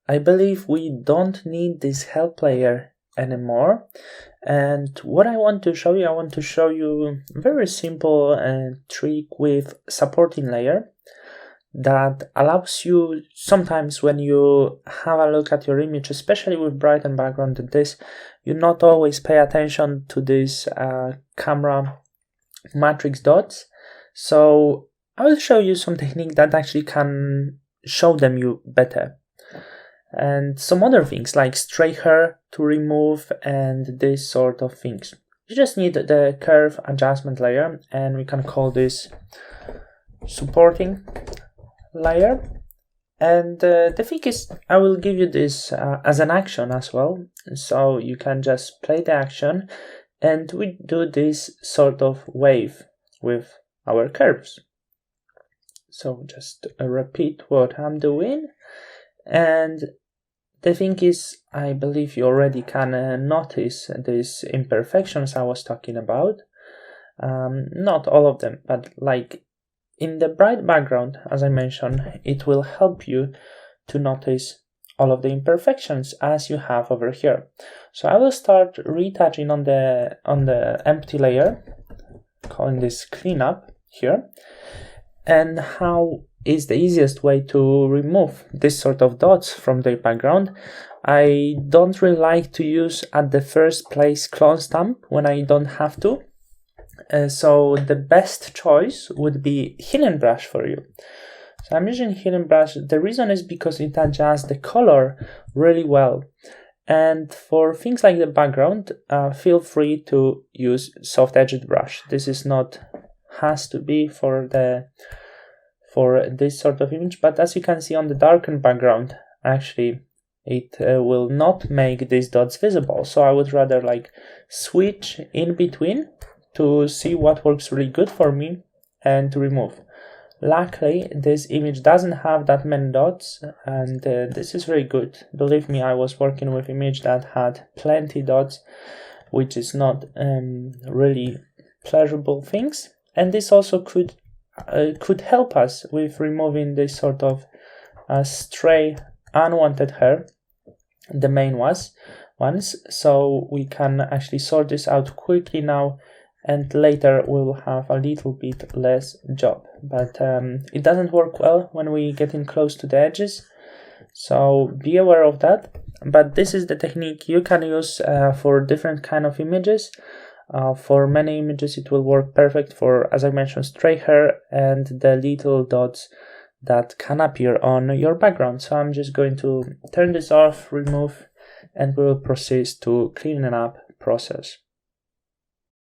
I believe we don't need this help layer anymore. And what I want to show you a very simple trick with supporting layer that allows you sometimes when you have a look at your image, especially with brighten background and this, you not always pay attention to this camera matrix dots. So I will show you some technique that actually can show them you better. And some other things like stray hair to remove and this sort of things. You just need the curve adjustment layer, and we can call this supporting layer. And the thing is, I will give you this as an action as well, so you can just play the action and we do this sort of wave with our curves. So just repeat what I'm doing. And the thing is, I believe you already can notice these imperfections I was talking about. Not all of them, but like in the bright background, as I mentioned, it will help you to notice all of the imperfections as you have over here. So I will start retouching on the empty layer, calling this cleanup here. And how is the easiest way to remove this sort of dots from the background? I don't really like to use at the first place clone stamp when I don't have to. So the best choice would be Healing Brush for you. So I'm using Healing Brush. The reason is because it adjusts the color really well. And for things like the background, feel free to use soft edged brush. This is not has to be for this sort of image, but as you can see on the darkened background, actually it will not make these dots visible. So I would rather like switch in between to see what works really good for me and to remove. Luckily, this image doesn't have that many dots, and this is very good. Believe me, I was working with image that had plenty dots, which is not really pleasurable things. And this also could help us with removing this sort of stray unwanted hair, the main ones. So we can actually sort this out quickly now, and later we will have a little bit less job. But it doesn't work well when we get in close to the edges, so be aware of that. But this is the technique you can use for different kind of images. For many images it will work perfect for, as I mentioned, stray hair and the little dots that can appear on your background. So I'm just going to turn this off, remove, and we'll proceed to cleaning up process.